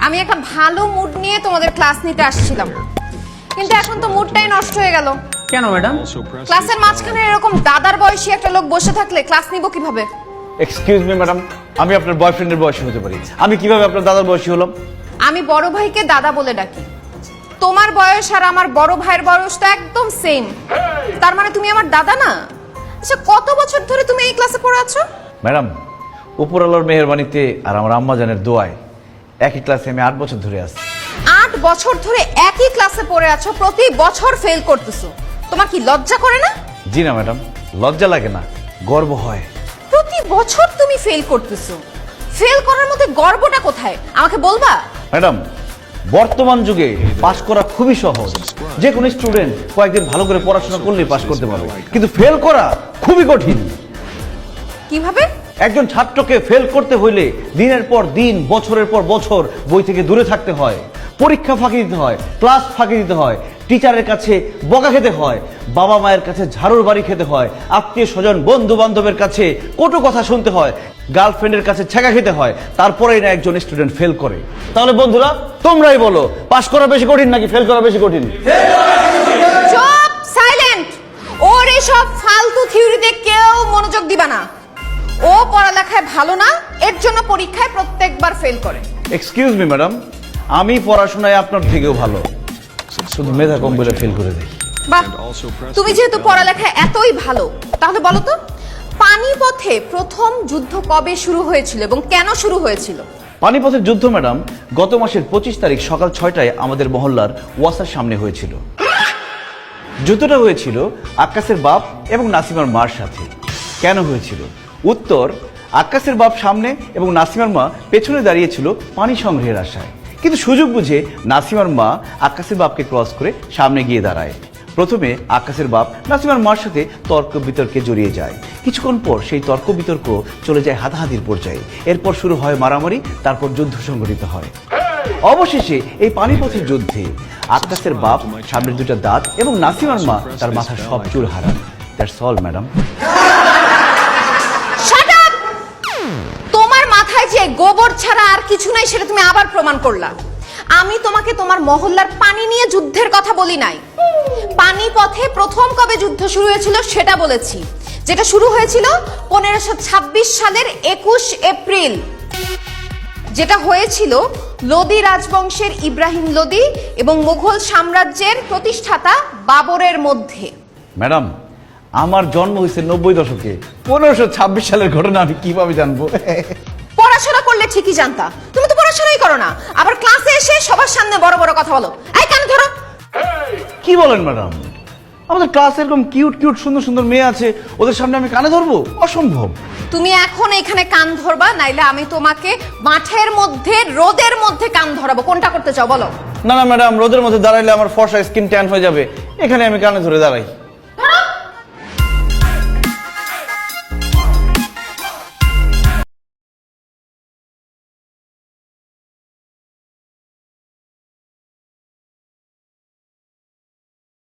আমি একটা ভালো মুড নিয়ে তোমাদের ক্লাস নিতে আসছিলাম, কিন্তু এখন তো মুডটাই নষ্ট হয়ে গেল। কেন ম্যাডাম? ক্লাসের মাঝখানে এরকম দাদার বয়সী একটা লোক বসে থাকলে ক্লাস নিব কিভাবে? এক্সকিউজ মি ম্যাডাম, আমি আপনার বয়ফ্রেন্ডের বয়সী হতে পারি, আমি কিভাবে আপনার দাদার বয়সী হলাম? আমি বড় ভাইকে দাদা বলে ডাকি। তোমার বয়স আর আমার বড় ভাইয়ের বয়স তো একদম সেম, তার মানে তুমি আমার দাদা না? আচ্ছা, কত বছর ধরে তুমি এই ক্লাসে পড়ে আছো? ম্যাডাম, উপরওয়ালার মেহেরবানিতে আর আমার আম্মা জানের দোয়ায় একই ক্লাসে আমি 8 বছর ধরে আছি। 8 বছর ধরে একই ক্লাসে পড়ে আছো, প্রতি বছর ফেল করতেছো, তোমার কি লজ্জা করে না? জি না ম্যাডাম, লজ্জা লাগে না, গর্ব হয়। প্রতি বছর তুমি ফেল করতেছো, ফেল করার মধ্যে গর্বটা কোথায় আমাকে বলবা? ম্যাডাম, বর্তমান যুগে পাশ করা খুবই সহজ, যে কোনো স্টুডেন্ট কয়েকদিন ভালো করে পড়াশোনা করলেই পাশ করতে পারবে, কিন্তু ফেল করা খুবই কঠিন। কিভাবে? একজন ছাত্রকে ফেল করতে হইলে দিনের পর দিন, বছরের পর বছর বই থেকে দূরে থাকতে হয়, পরীক্ষা ফাঁকি দিতে হয়, ক্লাস ফাঁকি দিতে হয়, টিচারের কাছে বকা খেতে হয়, বাবা মায়ের কাছে ঝাড়ুর বাড়ি খেতে হয়, আত্মীয় স্বজন বন্ধু বান্ধবের কাছে কটু কথা শুনতে হয়, গার্লফ্রেন্ডের কাছে ছ্যাঁকা খেতে হয়, তারপরেই না একজন স্টুডেন্ট ফেল করে। তাহলে বন্ধুরা, তোমরাই বলো, পাস করা বেশি কঠিন নাকি ফেল করা বেশি কঠিন? চুপ, সাইলেন্ট। ওর এসব ফালতু থিওরিতে কেউ মনোযোগ দিবা না। ও পড়ালেখায় ভালো না, এর জন্য পরীক্ষায় প্রত্যেকবার ফেল করে। এক্সকিউজ মি ম্যাডাম, আমি পড়াশোনায় আপনার থেকেও ভালো, শুধু মেধা কম বলে ফেল করে দেই। বাহ, তুমি যেহেতু পড়ালেখায় এতই ভালো, তাহলে বলো তো পানিপথে প্রথম যুদ্ধ কবে শুরু হয়েছিল এবং কেন শুরু হয়েছিল? পানিপথের যুদ্ধ ম্যাডাম গত মাসের 25 তারিখ সকাল 6টায় আমাদের মহল্লার ওয়াসার সামনে হয়েছিল। যুদ্ধটা হয়েছিল আক্কাসের বাপ এবং নাসিমার মার সাথে। কেন হয়েছিল? উত্তর, আক্কাসের বাপ সামনে এবং নাসিমার মা পেছনে দাঁড়িয়েছিল পানি সংগ্রহের আশায়, কিন্তু সুযোগ বুঝে নাসিমার মা আক্কাসের বাপকে ক্রস করে সামনে গিয়ে দাঁড়ায়। প্রথমে আক্কাসের বাপ নাসিমার মার সাথে তর্ক বিতর্কে জড়িয়ে যায়। কিছুক্ষণ পর সেই তর্ক বিতর্ক চলে যায় হাতাহাতির পর্যায়ে। এরপর শুরু হয় মারামারি, তারপর যুদ্ধ সংঘটিত হয়। অবশেষে এই পানিপথের যুদ্ধে আক্কাসের বাপ সামনের দুটো দাঁত এবং নাসিমার মা তার মাথার সব চুল হারান। That's all madam. Shut up! তোমার মাথায় যে গোবর ছাড়া আর কিছু নাই সেটা তুমি আবার প্রমাণ করলা। আমি তোমাকে তোমার মহল্লার পানি নিয়ে যুদ্ধের কথা বলি নাই। পানিপথে প্রথম কবে যুদ্ধ শুরু হয়েছিল সেটা বলেছি, যেটা শুরু হয়েছিল 1526 সালের 21 এপ্রিল। যেটা হয়েছিল লোদি রাজবংশের ইব্রাহিম লোদি এবং মুঘল সাম্রাজ্যের প্রতিষ্ঠাতা বাবরের মধ্যে। ম্যাডাম, আমার জন্ম হয়েছে 90 দশকে, 1526 সালের ঘটনা আমি কিভাবে জানবো? পড়াশোনা করলে ঠিকই জানতা, তুমি তো পড়াশোনাই করো না, আবার ক্লাসে এসে সবার সামনে বড় বড় কথা বলো। এই কানে ধরো। কি বলেন ম্যাডাম? আমাদের ক্লাসে এরকম কিউট কিউট সুন্দর সুন্দর মেয়ে আছে, ওদের সামনে আমি কানে ধরবো? অসম্ভব। তুমি এখন এখানে কান ধরবা, নাইলে আমি তোমাকে মাঠের মধ্যে রোদের মধ্যে কান ধরাবো। কোনটা করতে চাও বলো? না না ম্যাডাম, রোদের মধ্যে দাঁড়াইলে আমার ফর্সা স্কিন ট্যান হয়ে যাবে, এখানে আমি কানে ধরে দাঁড়াই।